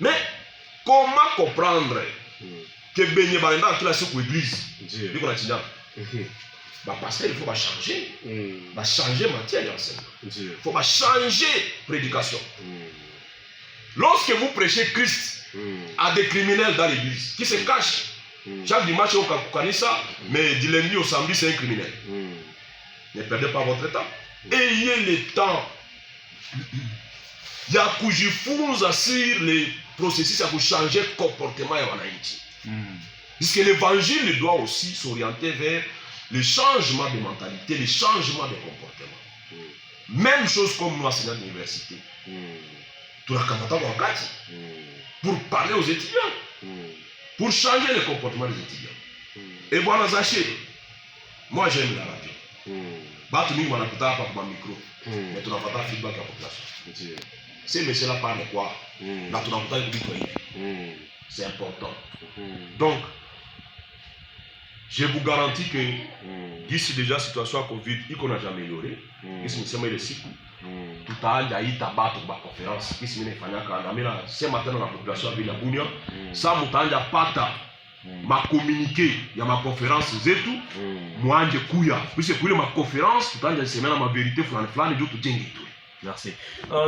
Mais comment comprendre que Béni Banda qui la secoue l'église, il faut changer. Parce qu'il faut changer. Changer matière d'enseignement. Il faut changer prédication. Lorsque vous prêchez Christ à des criminels dans l'église qui se cachent, chaque dimanche au Kanisa, mais du lundi au samedi c'est un criminel. Ne perdez pas votre temps. Ayez le temps. Il y a kujifunza sur les processus pour changer le comportement en Haïti. Puisque l'évangile doit aussi s'orienter vers le changement de mentalité, le changement de comportement. Même chose comme nous enseignants de l'université. Pour parler aux étudiants. Pour changer le comportement des étudiants. Et voilà, Zaché, moi j'aime la radio. Batu mingi wanakuta hapa kwa micro. Mais tunapata feedback ya population. Ces messieurs-là parlent quoi? Là tunakuta vitu hivi. C'est important. Donc, je vous garantis que d'ici déjà la situation à Covid, il qu'on a jamais amélioré. Ici, nous sommes les cycles. Tout à l'heure, il y a battu la conférence. Ici, nous avons fait matin dans la population de la Bounia. Ça, nous avons pata ma communiqué, il y a ma conférence zetu. Moi, je kuya. Puisque pour ma conférence, tout à l'heure, c'est même ma vérité, flan et d'autres gens. Merci.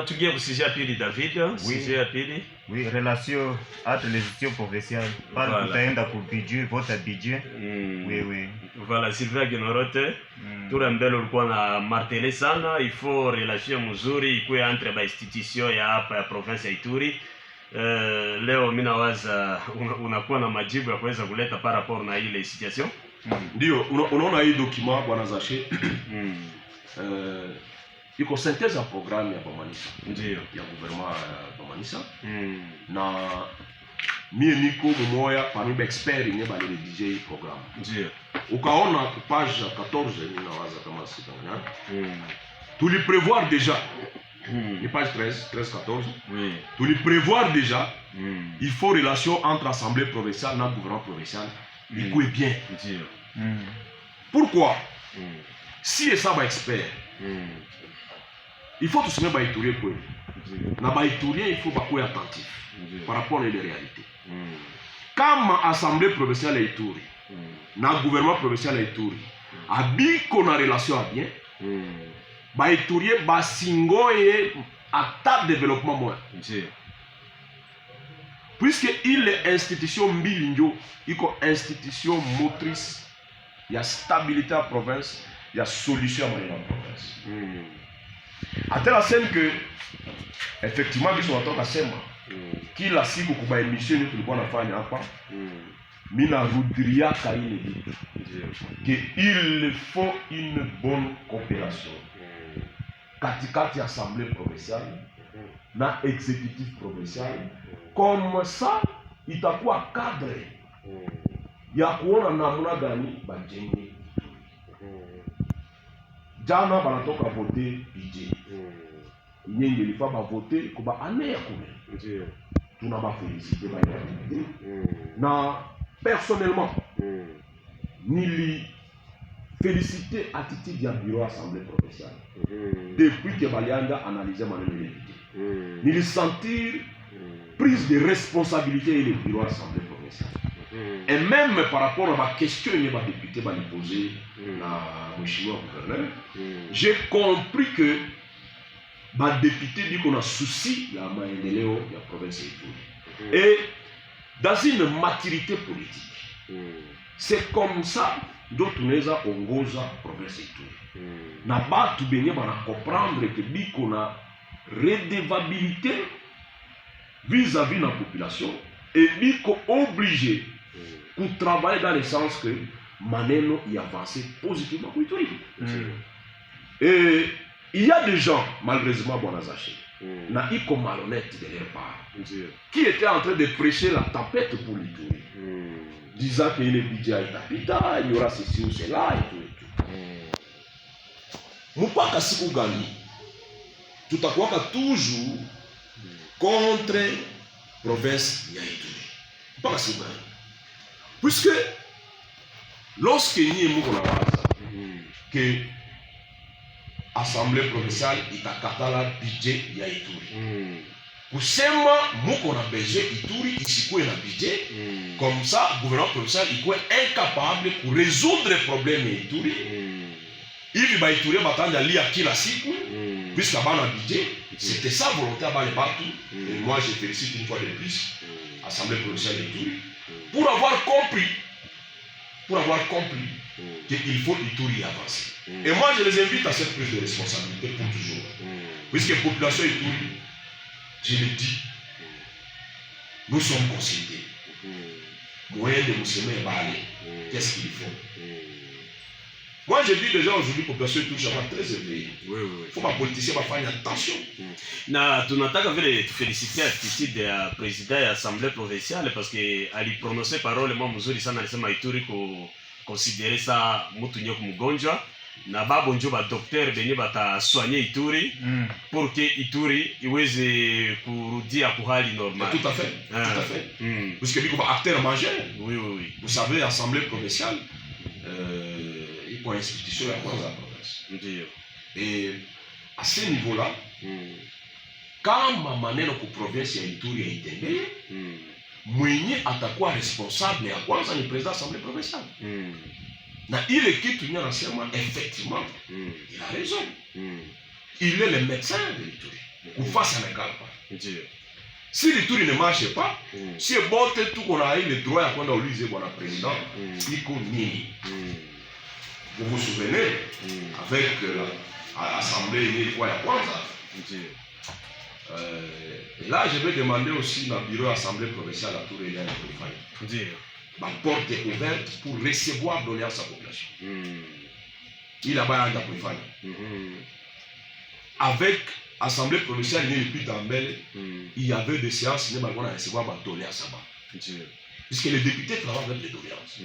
Tu viens au sujet à Pili David. Sujet à Pili. Oui, relation entre les institutions provinciales. Parle kutaenda ku budget, vote budget. Oui, oui. Voilà, Sylvain Genorote. Tura mbele ulikuwa na martele sana, il faut relation mzuri ikuwe entre ba institution ya hapa ya province ya Ituri. Leo mimi nawaza unakuwa na majibu ya kuweza kuleta par rapport na ile situation. Ndio, unaona hii document bwana Zaché. Iko synthèse ya programme ya Bamanisa. Ndio. Ya gouvernement ya Bamanisa. Na mie niko mmoja parmi ba expert yenye bali DJ programme. Ndio. Ukaona ku page 14 ninawaza kama sitanganya. Tu lui prévoir déjà. Les pages 13, 14. Oui. Tu lui prévoir déjà. Il faut relation entre assemblée provinciale et gouvernement provincial. Il est bien. Pourquoi? Si ça va expert. Il faut tout se mettre à étudier quoi. Dans il faut être attentif par rapport à les réalités. Comme l'Assemblée provinciale est étudiée, le gouvernement provincial est étudié, abi qu'on a relation à bien, ba étudier ba singoye à table développement moins. Puisque il est institution mbilingo, il est institution motrice, il y a stabilité à la province, il y a solution à la province. À telle scène que, effectivement, ils sont en train de faire, qui la cible pour la émission, nous pouvons la faire, Mina voudria qu'il faut une bonne coopération. Katikati assemblée provinciale, na exécutif provincial, comme ça, il t'a quoi cadre. Il y a quoi namuna gani bajenge. Jana banatoka voter budget. Nyingi lifa ba voter ko ba année ya kumi. Tuna ba féliciter ba activité. Na personnellement nili féliciter attitude du bureau assemblée provinciale. Depuis que Balianda analysé maneno député. Nili sentir prise de responsabilité et le bureau assemblée provinciale. Et même par rapport à ma question que les députés vont poser à Mheshimiwa gouverneur, j'ai compris que les députés disent qu'on a souci la maendeleo de la province de et dans une maturité politique. C'est comme ça d'autres neza ongoza province de na batu benye bana comprendre que bi qu'on a redevabilité vis-à-vis de la population et bi qu'on obligé pour travailler dans le sens que Maneno y avancer positivement pour Ituri. Et il y a des gens, malheureusement, Bonazaché, naïko malhonnêtes de leur part, qui étaient en train de prêcher la tempête pour l'Ituri, disant qu'il est budget à il y aura ceci ou cela et tout et tout. Moupaka Sikugani, tout à quoi toujours contre province Yaïturi. Pas Sikugani. Puisque lorsque nous avons que l'Assemblée provinciale est à Katala budget Yaïturi. kusema muko na besoin Ituri isikuwe na budget comme ça gouvernement provincial ikuwe incapable ku résoudre problème ya Ituri hivi ba Ituri batanja lia kila siku puisque bana budget c'était ça volonté à les partout et moi je félicite une fois de plus Assemblée provinciale d'Ituri pour avoir compris qu'il faut Ituri avancer. Et moi je les invite à cette prise de responsabilité pour toujours. Puisque la population Ituri, je le dis, nous sommes consultés. Moyen de nous semer et baler. Qu'est-ce qu'il faut? Moi je dis déjà aujourd'hui, la population Ituri, ça va très éveillée. Il faut que les politiciens fassent attention. Na tunataka vile tufelicite attitude ya president ya assemblée provinciale parce que aliprononce parole mwa mzuri sana, alisema Ituri ko considérer ça mtu nyeko mgonjwa na babo njo ba docteur benye batasoigner Ituri pour que Ituri iweze kurudia kwa hali normale. Tout à fait, tout à fait. Parce que biko acteur majeur. Oui. Vous savez, assemblée provinciale, il faut une institution à la province. Et à ce niveau-là, kama maneno ku province ya Ituri yaitembee, mwenye atakuwa responsable ya kwanza ni president assemblée provinciale. Na ile kitu nye anasema effectivement, il a raison. Il est le médecin de l'Ituri. Kufasi anekala pa. Si l'Ituri ne marche pas, si bote tout qu'on a eu le droit ya kwenda ulize bwana président, iko nini? Vous vous souvenez, avec l'assemblée ilikuwa ya kwanza. Et là, je vais demander aussi dans le bureau de l'Assemblée provinciale à Touré pour faire. Ma porte est ouverte pour recevoir doléances à la population. Il a pas pour faire. Avec l'Assemblée provinciale, il y avait des séances où on a recevoir des doléances à puisque les députés travaillent avec les doléances.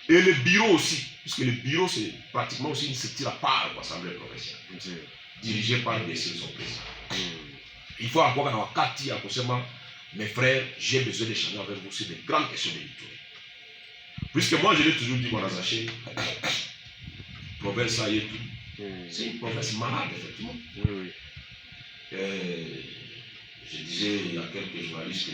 Et le bureau aussi, puisque le bureau c'est pratiquement aussi une structure à part de l'Assemblée provinciale, dirigée par des son président. Il faut avoir un wakati à consommer. Mes frères, j'ai besoin d'échanger avec vous sur des grandes questions de l'Ituri. Puisque moi, je l'ai toujours dit, mon azaché, province Ayetou, c'est une province malade, effectivement. Je disais, il y a quelques journalistes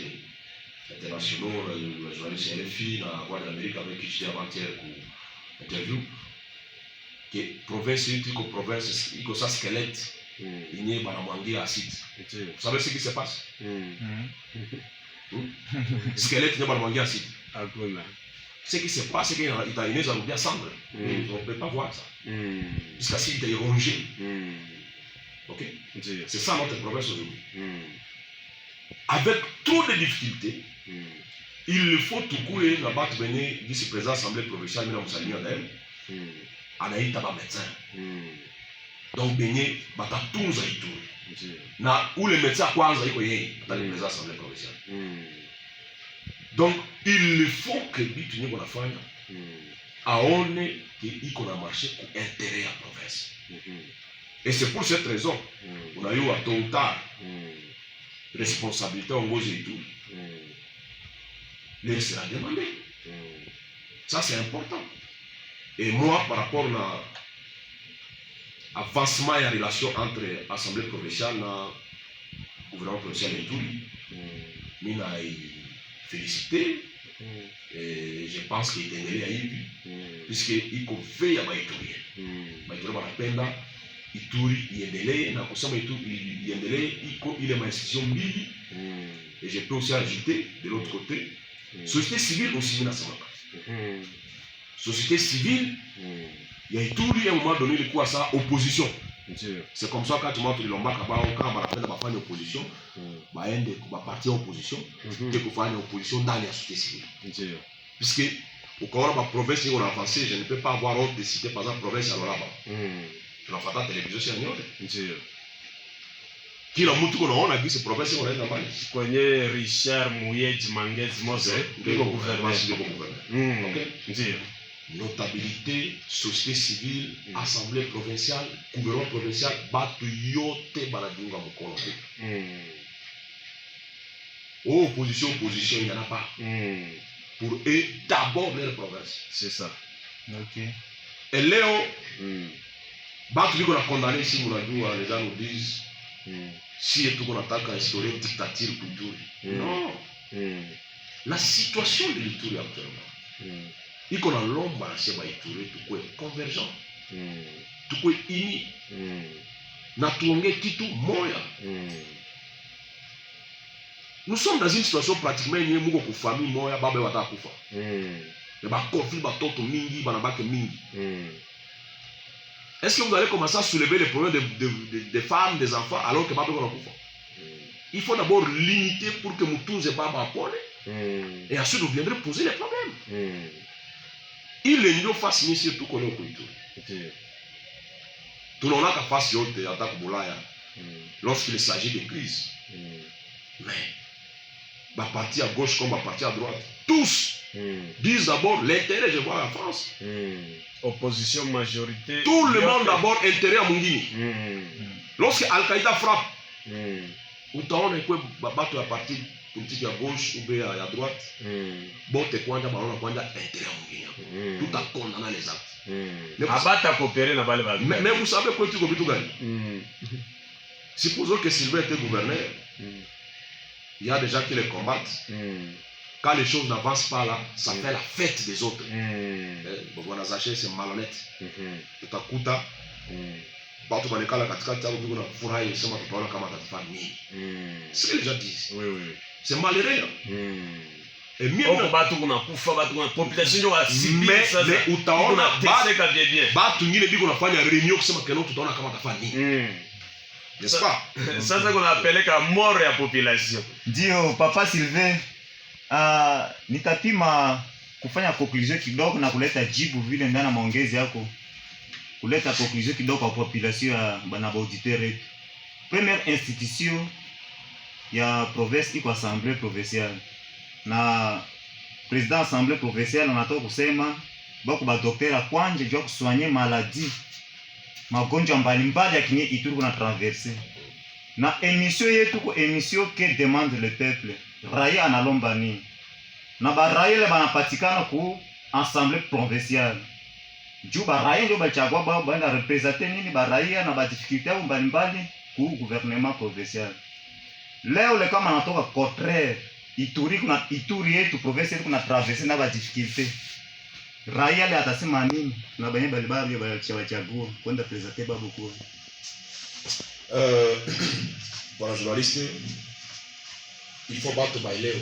internationaux, le journaliste RFI, dans la Voix de l'Amérique, avec qui j'étais avant-hier pour interview, que province Ayetou, que province, il y a ça squelette. Il n'y a pas de acide. Vous savez ce qui se passe? Squelette, il n'y a pas de acide. Ce qui se passe, c'est qu'il y a une bien cendre. On ne peut pas voir ça. Parce qu'acide est rongé. Ok? C'est ça notre province aujourd'hui. Avec trop de difficultés, il faut tout couler la batte venir vice-président de l'Assemblée provinciale, mais nous saluons d'elle. Anaït Taba médecin. Donc, Beigné, Batatunza Ituri. Na où le médecin a quoi dans le président de l'Assemblée provinciale. Donc, il faut que Bituni Bonafanya aone qu'il a marché pour intérêt à la province. Et c'est pour cette raison qu'on a eu à tôt ou tard responsabilité en gros et tout. Mais c'est à demander. Ça, c'est important. Et moi, par rapport à l'avancement et la relation entre l'Assemblée provinciale et le gouvernement provincial et tout, je félicité. Et je pense qu'il est allé à Ibi, puisqu'il convient à Baïtouri. Baïtouri Barapenda, Ituri, il est allé, na kusema Ituri, il est allé, il est ma institution Mili. Et je peux aussi ajouter, de l'autre côté, société civile aussi, société civile, il y a Ituri, à un moment donné, le coup à ça, opposition. C'est comme ça quand tu montres le lomba, quand on va faire une opposition, on va partir en opposition, et qu'on fasse une opposition dans la société civile. Puisque, au cas où la province est avancée, je ne peux pas avoir honte de citer par exemple la province à là-bas. Je n'en fais pas de télévision, c'est un autre. Qui l'a montré qu'on a vu cette province qu'on est là-bas. Connais Richard Mouyed Manguez Mose, de gouvernement. Ok? Notabilité, société civile, assemblée provinciale, gouvernement provincial, batu yote baladunga mokolo. Opposition, il n'y en a pas. Pour eux, d'abord leur province. C'est ça. Ok. Et Léo, batu qu'on a condamné ici, les gens nous disent, si tuko nataka instaurer une dictature pour non. La situation de l'Ituri actuellement iko na lomba na sema Ituri tukue convergent, tukue uni, na tuongee kitu moya. Nous sommes dans une situation pratiquement yenye muko ku famille moya baba wataka kufa. Mais ba conflit ba toto mingi bana bake mingi. Est-ce que vous allez commencer à soulever les problèmes des femmes, des enfants alors que baba ko kufa? Il faut d'abord limiter pour que mutunze baba apone. Et ensuite vous viendrez poser les problèmes. Il est mieux facile surtout qu'on est au Ituri. Tunaona ka fasi yote hata kubulaya lorsqu'il s'agit de crise. Mais bah parti à gauche comme bah parti à droite, tous disent d'abord l'intérêt, je vois la France. Opposition majorité. Tout le monde d'abord intérêt à Mungini. Lorsque Al-Qaïda frappe, utaona que bato à parti politique à gauche ou bien à droite, bon te kwanja balona kwanja intérêt à Mungini. Tout à condamner les actes. Abata coopérer na bale bale. Mais vous savez quoi tu copies tout gagner. Supposons que Sylvain était gouverneur. Il y a des gens qui les combattent. Quand les choses n'avancent pas là, ça fait la fête des autres. Bwana Zaché c'est malhonnête. Utakuta watu wanekala katikati hapo biko na furahi sema tutaona kama atafanya nini. C'est ce que les gens disent. Oui oui. C'est malheureux. Et mieux on batu kuna kufa batu kuna population yo asibiri sasa. Mais utaona bateka bien. Batu ngine biko nafanya réunion kusema keno tutaona kama atafanya nini. N'est-ce pas? Sasa kuna peleka mort ya population. Ndio papa Sylvain, nitapima kufanya conclusion kidogo na kuleta jibu vile ndani ya maongezi yako. Kuleta conclusion kidogo kwa population ya bana auditeur yetu. Première institution ya province iko assemblée provinciale. Na président assemblée provinciale anatoka kusema bako ba docteur kwanje jua kusoigner maladie magonjwa mbalimbali ya kinye Ituri kuna traverser. Na émission yetu ko émission que demande le peuple. Raia analomba nini? Na ba raia banapatikana ku assemblée provinciale. Juu ba raia ndio bachagua ba bana représenter nini ba raia na ba difficulté mbalimbali ku gouvernement provincial. Leo le kama natoka contraire Ituri yetu province yetu kuna traverser na ba difficulté. Raia le atasema nini? Na banye balibali bachagua kwenda présenter babu kwa. Voilà, journaliste, il faut battre Bailey.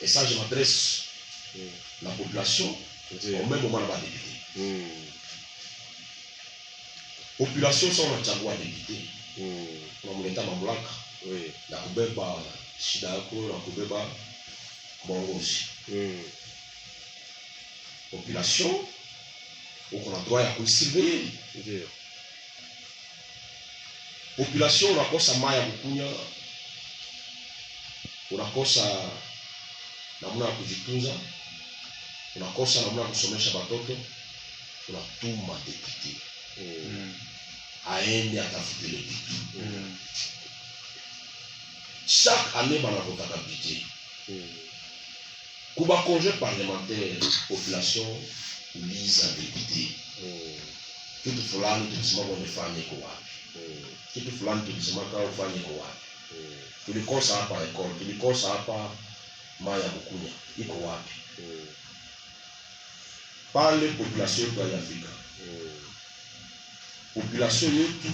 Et ça, je m'adresse à la population au même moment là-bas député. Population sont en Tchagua député. On a l'état mamlaka. La kubeba shida yako, la kubeba bongozi. Population, on a droit à kusurveiller. Population unakosa maya kukunya, unakosa namna ya kujitunza, unakosa namna ya kusomesha watoto, unatuma deputy aende atafute le vitu. Chaque année banavotaka budget. Kuba congé parlementaire, population uliza député. Kitu fulani tulisema wamefanya kwa wapi? Kitu fulani tulisema kwa ufanye kwa wapi? Tulikosa hapa ekole, tulikosa hapa maya kukunya, iko wapi? Pale population yetu ya Afrika. Population yetu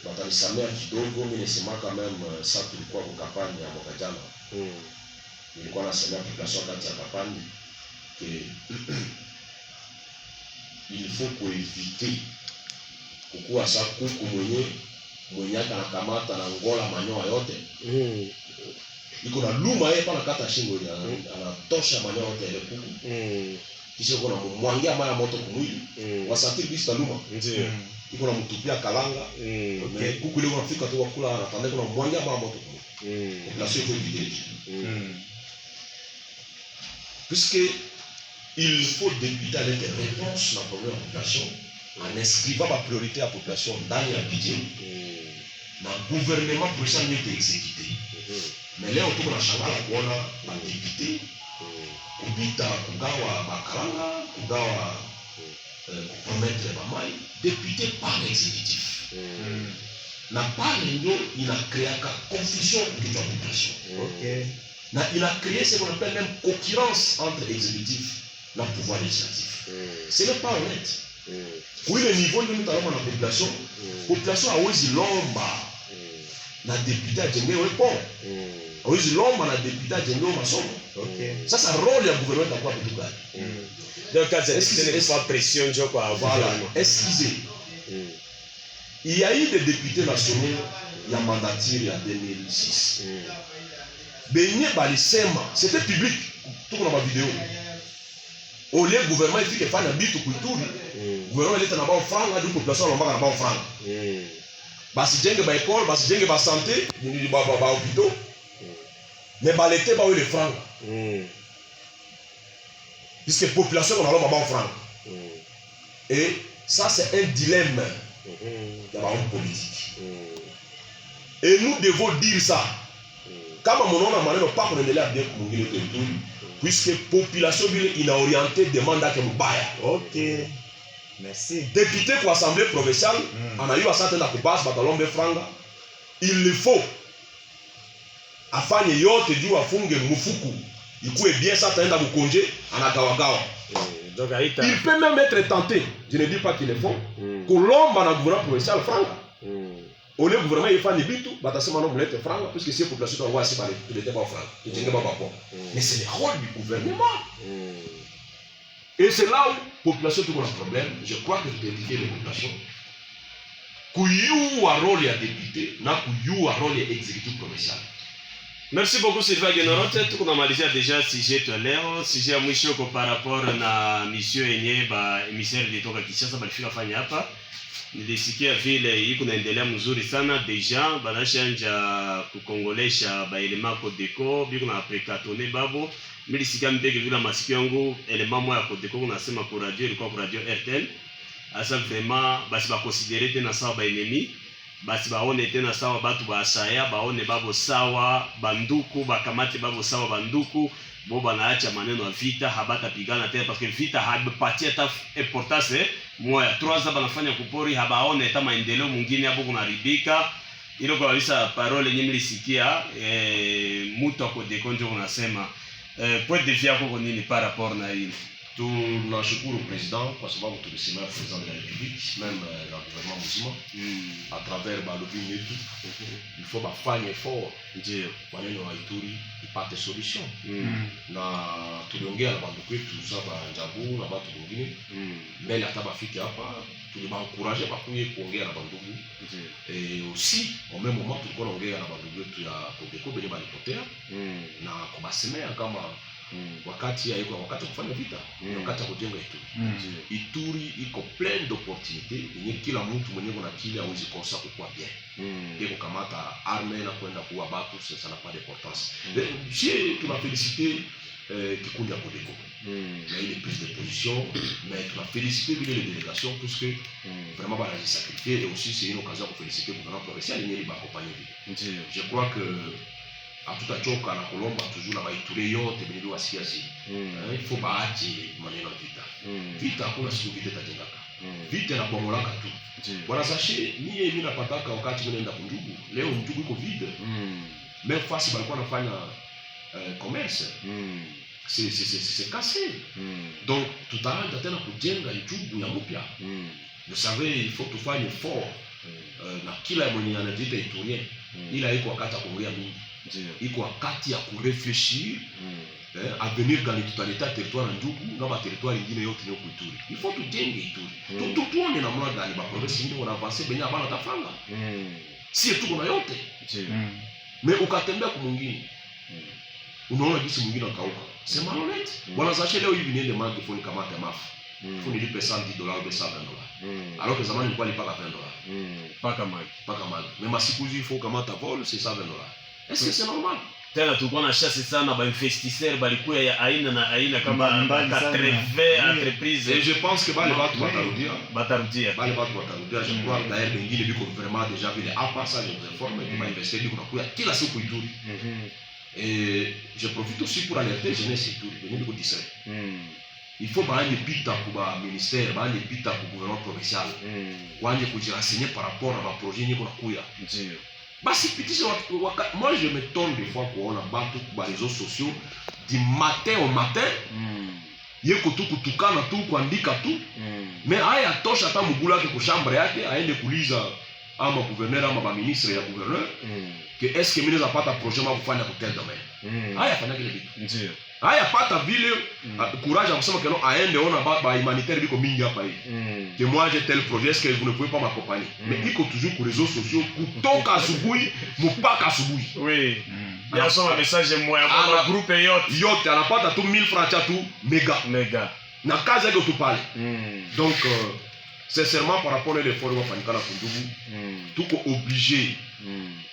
watanisamea kidogo, mimi nisema kama sasa tulikuwa kwa kampani ya mwaka jana. Nilikuwa nasemea population kati ya kampani que il faut éviter kukuwa sa kuku mwenye anakamata na ngola manyoya yote. Iko na luma yeye pana kata shingo ya anatosha manyoya yote ile kuku. Kisha kuna mwangia mara moto kumwili. Wasafiri bisa luma. Ndio. Iko na mtupia kalanga. Kuku ile unafika tu kula anatanda kuna mwangia mara moto kumwili. La chose est puisque il faut débuter avec des réponses dans la première population en inscrivant la priorité à la population dans le budget. Le gouvernement peut être exécuté. Mais là, on trouve la chambre à kuona la député, kubita kugawa bakalanga, kugawa compromettre mamai, député par l'exécutif. na pale ndio inakreaka confusion kichwa population. Okay. Na il a créé ce qu'on appelle même concurrence entre exécutif et pouvoir législatif. Ce n'est pas honnête. Pour le niveau de la population, la population a aussi l'ombre. La députée a djengé au pont. A aussi l'ombre la députée a djengé au maçon. Ça, c'est le rôle du gouvernement d'avoir tout gars. Donc, ce n'est pas pression, je crois. Voilà. Excusez. Il y a eu des députés nationaux, il y a mandature il y a 2006. C'était public, tout dans ma vidéo. Au lieu du gouvernement, il faut que faire un bit ou tout. Le gouvernement était dans le franc, la population n'a pas le franc. Si j'ai une école, si j'ai une santé, il y a des hôpitaux. Mais l'été, il y a les francs. Puisque la population n'a pas le franc. Et ça, c'est un dilemme dans la politique. Et nous devons dire ça. Kama monona maneno pa kuendelea bien kumwingine kwetu puisque population vile inaoriente demanda ke mbaya. Okay. Merci. Député pour assemblée provinciale anayua sasa tena kubasa batalombe franga. Il le faut afanye yote juu afunge mfuku ikuwe bien sasa taenda bukonje anagawagawa. Donc il peut même être tenté, je ne dis pas qu'il le faut, kulomba na gouvernement provincial franga. Au lieu gouvernement il fait des bitu, batasema non mulete franga puisque ces populations doivent aussi parler tout était pas franc. Mais c'est le rôle du gouvernement. Et c'est là où la population a un problème. Je crois que je peux indiquer les populations. Qu'il y a un rôle à député, qu'il y a un rôle à exécutif provincial. Merci beaucoup Sylvain Genorote. Tukunamalizia déjà sujet ya leo, sujet ya mwisho kwa par rapport na mission yenye ba emissaire kutoka Kinshasa balifika fanya hapa. Nilisikia vile iko naendelea mzuri sana deja banashanja kukongolesha ba elema Codeco biko na prekatone babo. Nilisikia mbege vile masikio yangu elema moja ya Codeco unasema kwa radio ilikuwa kwa radio RTL. Asa vraiment basi ba considérer tena sawa ba ennemi. Basi baone tena sawa batu ba asaya baone babo sawa banduku bakamate babo sawa banduku bo banaacha maneno ya vita habata pigana tena parce que vita habapatia ta importance moya 3 ans banafanya kupori habaone ta maendeleo mwingine hapo kunaribika ile kwa kabisa parole yenyewe nilisikia mtu Codeco ndio unasema point de vue yako nini par rapport na hili. Tunashukuru président kwa sababu tulisema président de la République même dans le gouvernement musulman à travers balobini yetu il faut bafanye effort ndio maneno ya Ituri ipate solution na tuliongea na bandu kwetu saba Njabu na watu wengine mbele hata bafike hapa tulibaencourager bakuye kuongea na bandugu et aussi au même moment tulikuwa naongea na bandugu wetu ya Codeco benye balipotea na kubasemea kama wakati ya iko wakati kufanya vita wakati ya kujenga Ituri iko plein d'opportunités yenye kila mtu mwenye kuna kile hawezi kosa kukua bien iko kamata arme na kwenda kuwa batu ça n'a pas d'importance. Si tuna féliciter kikundi ya Codeco na ile prise de position mais tuna féliciter les délégations parce que vraiment ba la sacrifier et aussi c'est une occasion pour féliciter le gouvernement provincial yenye ba accompagner. Je crois que hatutachoka na kulomba tujue na Baituri yote bila wasiwasi. Il faut baache maneno vita. Vita hakuna siku vita itajengaka. Vita na bomolaka tu. Bwana Sache mimi napataka wakati mimi naenda kunjugu. Leo njugu iko vide. Même face balikuwa nafanya commerce. C'est cassé. Donc tutaanza tena kujenga njugu ya mpya. Vous savez il faut tufanye effort na kila mwenye anajiita Iturien. Ila iko wakati kuongea mingi. Iko wakati ya kurefléchir avenir dans l'état territoire ndugu na ba territoire nyingine yote ni Ituri. Il faut tujenge Ituri. Tuone na mwana gani ba province nyingine wana avancer benya bana tafanga. Si tu kuna yote. Mais ukatembea kwa mwingine. Unaona jinsi mwingine akauka. C'est malhonnête. Bwana Sache leo hivi niende mangi foni kama mafu. Foni lipe $110 ou $120. Alors que zamani ilikuwa lipa $10. Paka magi. Mais masiku hizi il faut kama ta vol c'est $120. Est-ce que c'est normal? Tena tulikuwa na chasse sana ba investisseurs balikuwa ya aina na aina kama 80 entreprises et je pense que bale watu batarudia je crois d'ailleurs wengine biko vraiment déjà vile hapa ça les réformes qui va investir biko nakuya kila siku Ituri. Et je profite aussi pour alerter jeunesse Ituri biko distrait. il faut baanje pita kuba ministère baanje pita ku gouvernement provincial waanje kujirenseigner par rapport à ma projet niko nakuya ndio basi pitisha moi je m'étonne des fois kuona batu kuba réseaux sociaux du matin au matin yeko tu kutukana tu kuandika tu mais haya tosha hata mugula yake kushambre yake aende kuliza ama gouverneur ama ba ministre ya gouverneur que est-ce que mimi naweza pata projet ma kufanya kwa tel domaine haya fanya kile kitu ndio haya pata vile courage à kusema que non aende ona ba humanitaire biko mingi hapa hivi que moi j'ai tel projet est-ce que vous ne pouvez pas m'accompagner mais iko toujours sur les réseaux sociaux kutoka asubuhi mpaka asubuhi oui ya soma message moya kwa groupe yote anapata tu 1000 francs cha tu mega na kazi yake tu pale donc sincèrement par rapport à l'effort de wafanyikana kundugu tuko obligé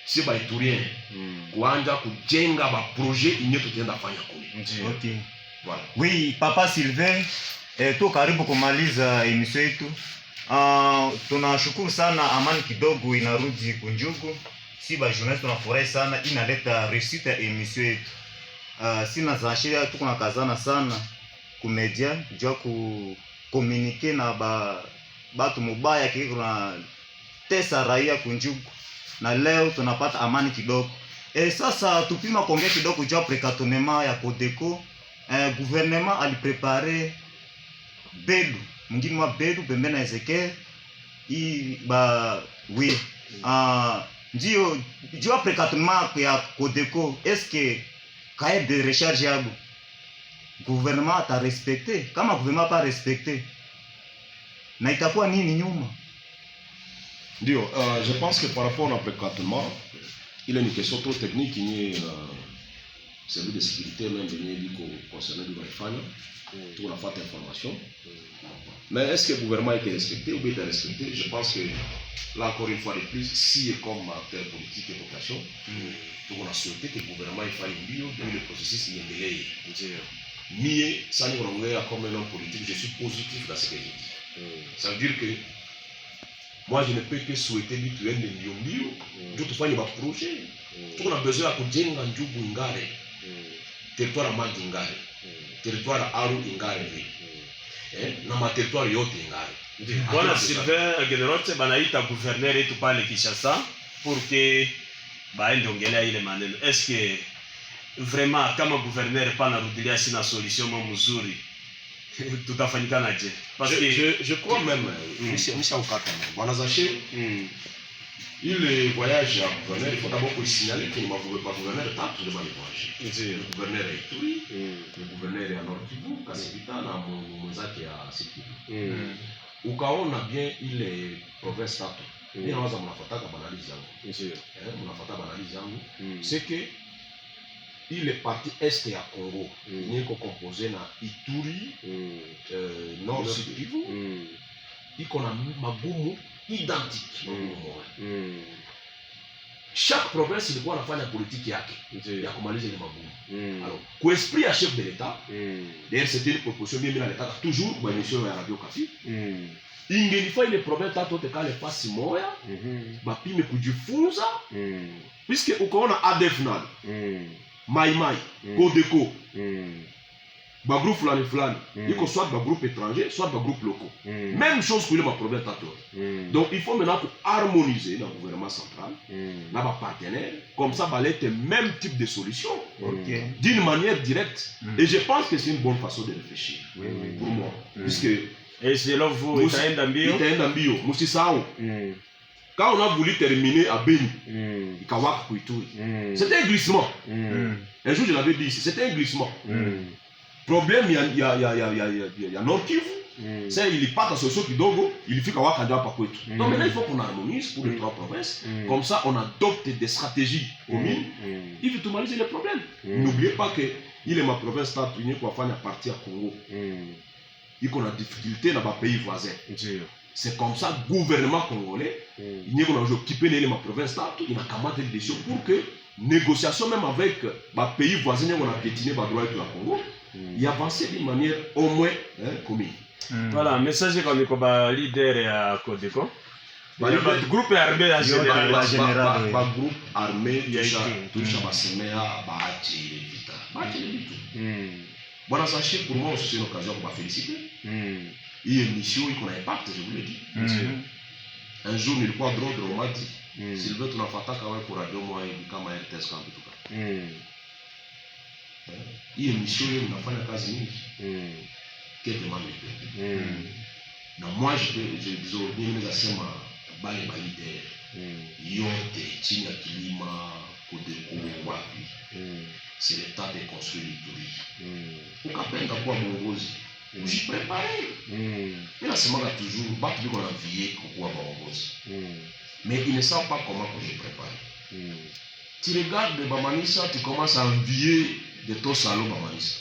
si ba iturien kuanja kujenga ba projet inye tutaenda fanya kule. Okay. Voilà. Oui, Papa Sylvain, tu karibu kumaliza emission yetu. Tunashukuru sana Amani Kidogo inarudi kunjugu. Si ba journalist tunafurahi sana inaleta réussite ya emission yetu. Sina zashia tuko nakazana sana ku media jua ku communiquer na batu mubaya kiko na tesa raia kunjugu. Na leo tunapata amani kidogo. Sasa tupima kuongea kidogo juu précatonnement ya Codeco. Gouvernement aliprepare Bedu, mwingine wa Bedu pembeni na Ezekiel. Oui. Ndio juu précatonnement ya Codeco, est-ce que cahier de recharge yabo gouvernement a respecté? Kama gouvernement pas respecté, na itakuwa nini nyuma? Ndio, je pense que par rapport au précatonnement, il y a une question trop technique qui est service de sécurité même concernant le Wi-Fi, tout on a fait information. Mais est-ce que le gouvernement a été respecté ou bien été respecté? Je pense que là encore une fois de plus, si et comme acteur politique et population, tout on a souhaité que le gouvernement ait fallu mieux dans le processus il y a délai. Mais ça nous rend comme un homme politique, je suis positif dans ce que je dis. Ça veut dire que moi je ne peux que souhaiter l'ituel de Nyombiyo, tout faire des projets. Tout on a besoin de kujenga njugu ingare, territoire à Mandi ingare, territoire à Aru ingare, na ma territoire yote ingare. Bwana Sylvain Generote banaita gouverneur yetu pale Kinshasa pour que baende ongelea ile maneno. Est-ce que vraiment kama gouverneur pana rudilia sina solution mzuri tutafanyikana je? Parce que je crois même Monsieur Okata bwana Zaché il voyage à gouverneur, il faut d'abord signaler que le gouverneur est pas tout le voyage. Le gouverneur est Ituri, le gouverneur est à Nord Kivu, Kasipita na mwenzake ya Sikivu. Ukaona bien ile province tatu. Mimi nawaza mnafuataka banalizi yangu. Mnafuata banalizi yangu. C'est que il est parti est ya Congo, niko composé na Ituri, Nord Kivu. Iko na magumu identique. Chaque province ilikuwa anafanya politiki yake ya kumaliza ile magumu. Alors, kwa esprit ya chef de l'État, d'ailleurs c'était une proposition bien à l'État toujours kwa émission ya Radio Kapi. Ingelifaa ile province tatu yote kale fasi moya, bapime kujifunza, puisque ukaona ADF nalo, Mai Mai, Codeco, ba groupe fulani, iko soit ba groupe étranger, soit ba groupe locaux. Même chose pour les provinces tatu. Donc il faut maintenant harmoniser le gouvernement central, là ba partenaires, comme ça va être le même type de solution, d'une manière directe. Et je pense que c'est une bonne façon de réfléchir pour moi, puisque et c'est là vous itaenda mbio, musisahau. Quand on a voulu terminer à Beni, Ikawaka Kuituri, c'était un glissement. Un jour je l'avais dit ici, c'était un glissement. Problème, il y a Nord Kivu, c'est il part à solution kidogo, il fait Kawaka Ndwa Pakwetu. Donc maintenant il faut qu'on harmonise pour les trois provinces, comme ça on adopte des stratégies communes, il faut normaliser les problèmes. N'oubliez pas que il est ma province Tatuine pour faire partie à Congo. Il y a des difficultés dans les pays voisins. C'est comme ça le gouvernement congolais, il y a occupé ma province, il a commandé des décisions pour que négociation même avec les pays voisins, on a piétiné le droit de la Congo, il avance d'une manière au moins commune. Voilà, message comme le leader à Codeco. Le groupe armé en général. Le groupe armé, touche à Basemea, Baati, Vita. Bwana Zaché, pour moi aussi c'est une occasion pour féliciter. Hii émission iko na impact, je vous le dis. Un jour nilikuwa drôle, on m'a dit Sylvain, tunafataka wewe kwa radio moja hivi kama RTS kama kitu kama. Hii émission hiyo inafanya kazi nyingi. Quelle demande na moi je disons mimi nasema bale leader yote chini ya kilima Kodeko wapi c'est le temps de construire l'Ituri. Ukapenda kuwa mwongozi ujiprepare. Mimi nasema toujours batu biko na vie kuwa mwongozi. Mais ils ne savent pas comment se préparer. Tu regardes Bamanissa, tu commences à envier de ton salon Bamanissa.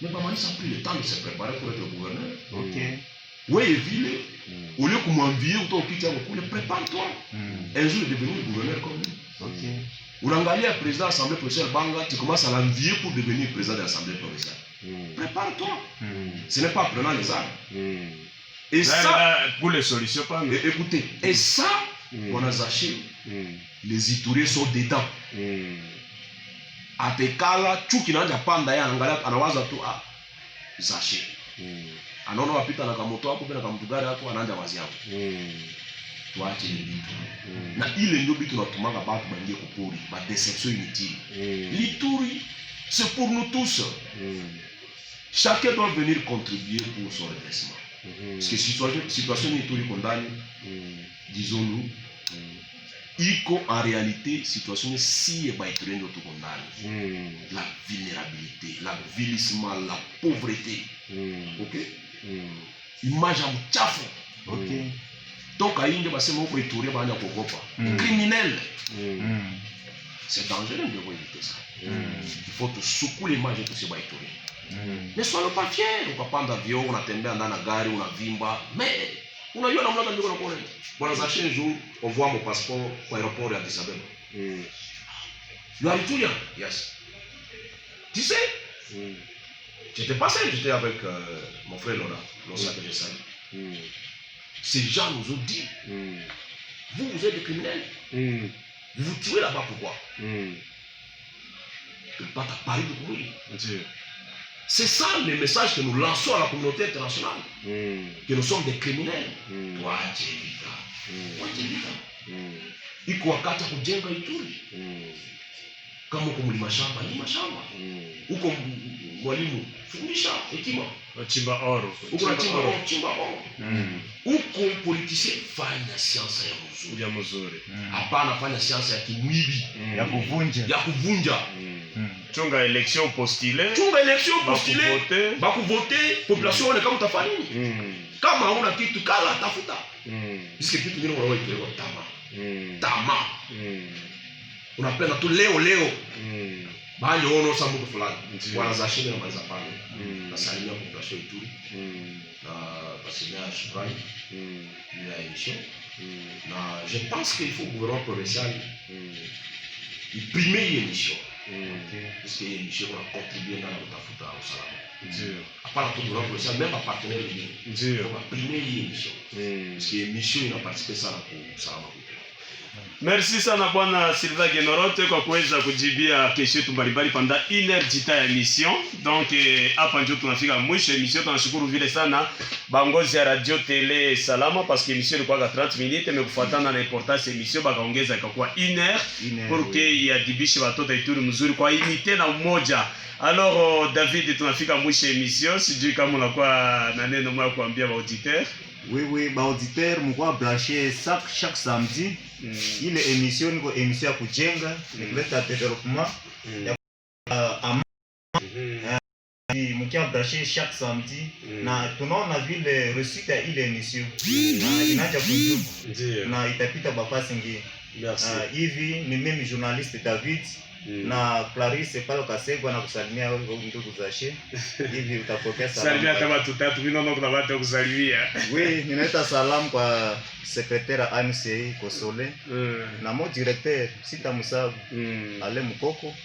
Mais Bamanissa a pris le temps de se préparer pour être gouverneur. Oui, ville, au lieu qu'on m'envie ou toi qui tiens beaucoup, prépare-toi. Un jour, il est devenu gouverneur comme lui. Ou l'angalia président de l'Assemblée provinciale Banga, tu commences à l'envier pour devenir président de l'Assemblée provinciale. Prépare-toi. Ce n'est pas en prenant les armes. Et ça, pour les solutions, pas. Écoutez, et ça, on a Zaché, les Itouriens sont dedans. Atekala, chuki na nja panda ya anawaza tu Zaché. Anaona wapita na kamoto hapo bila kamtugari hapo anaanza wazi hapo. Tuache ile vitu. Na ile ndio vitu tunatumanga batu baingie kupori, ba déception inutile. L'Ituri, c'est pour nous tous. Chacun doit venir contribuer pour son redressement. Parce que situation Ituri condamne, disons-nous, iko en réalité situation si est Ituri notre condamne. La vulnérabilité, l'avilissement, la pauvreté. OK? Image à mchafu. OK. Donc aïnde basema uko Ituri banya kogopa. Criminel. C'est dangereux de éviter ça. Il faut te secouer l'image de tous ces Ituri. Ne soyons pas fiers, ukapanda vyo, unatembea ndani na gari, unavimba, mais unajua namna gani ndio unakuwa. Bwana Zaché un jour, on voit mon passeport au aéroport de Addis Abeba. You are Iturian? Yes. Tu sais? J'étais pas seul, j'étais avec mon frère Laurent, l'ancien que je salue. Ces gens nous ont dit, vous êtes des criminels. Vous vous tuez là-bas, pourquoi? Pas à Paris de courir. C'est ça le message que nous lançons à la communauté internationale. Que nous sommes des criminels. Iko wakati kujenga Ituri. Kama uko mlima shamba, lima shamba. Uko mwalimu, fundisha hekima. Chimba oro. Uko na chimba oro. Uko politicien, fanya siasa ya mzuri. Hapana fanya siasa ya kimwibi, ya kuvunja. Chunga élection postulée. Baku voter, population ne kama utafanya nini? Kama hauna kitu kala tafuta. Parce que kitu ngine unaona iko tama. Unapenda tu leo. Bali ono sa mtu fulani. Bwana Zaché na maliza pale. Na salimia population Ituri. Na pasalia shukrani. Il y a émission. Na je pense qu'il faut gouvernement provincial primer l'émission. Parce que l'émission a contribué dans la tafuta au salama. À part tout gouvernement provincial, même à partenaire il faut primer l'émission. Parce que l'émission il a participé ça au salama. Merci sana bwana Sylvain Genorote kwa kuweza kujibia kesho yetu mbalimbali panda 1h ya emission. Donc hapa ndio tunafika mwisho emission. Tunashukuru vile sana bangozi ya radio tele Salama parce que emission ilikuwa 30 minutes mais kufuatana na importance emission bakaongeza ikakuwa 1h pour que yadibishe watoto Ituri mzuri kwa unité na umoja. Alors David tunafika mwisho emission. Sijui kama unakuwa na neno moja kuambia ba auditeur. Oui, ba auditeur mko brancher chaque samedi. Ile émission niko émission ya kujenga, ni kuleta development mkia brancher chaque samedi na tunaona vile réussite ya ile émission na inacha kunjuku na itapita bafasi ngine. Hivi ni mimi journaliste David na Clarisse pale Kasegwa na kusalimia wewe ndugu Zaché. Hivi utapokea salamu. Salimia kama tutatu mimi naona kuna watu kusalimia. Oui, ninaita salamu kwa secrétaire AMCI Kosole na mon directeur Sita Musabu Ale Mukoko.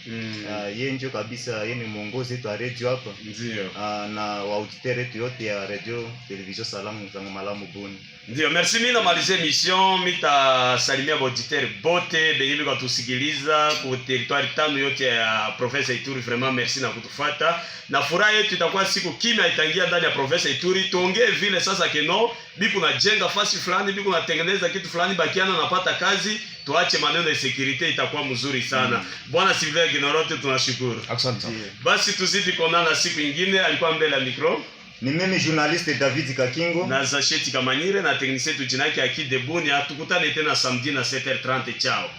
Yeye ndio kabisa yeye ni mwongozi wetu wa radio hapa. Ndio. Na wa auditeur wetu yote ya radio television Salamu za Malamu Buni. Ndio, merci mimi na malize mission mita salimia auditeur bote benye kwa tusikiliza ku territoire tano yote ya Province Ituri. Vraiment merci na kutufuata. Na furaha yetu itakuwa siku kimya itaingia ndani ya Province Ituri. Tuongee vile sasa keno biku na jenga fasi fulani, biku na tengeneza kitu fulani, bakiana napata kazi, tuache maneno ya security, itakuwa mzuri sana. Bwana Sylvain Ginorote tunashukuru. Asante. Basi tuzidi kuonana siku nyingine. Alikuwa mbele ya micro ni mimi journaliste David Kakingo na Zacheti Kamanyire na technicien tu jinaki Aki Debuni. Tukutane tena samedi na 7h30. Ciao.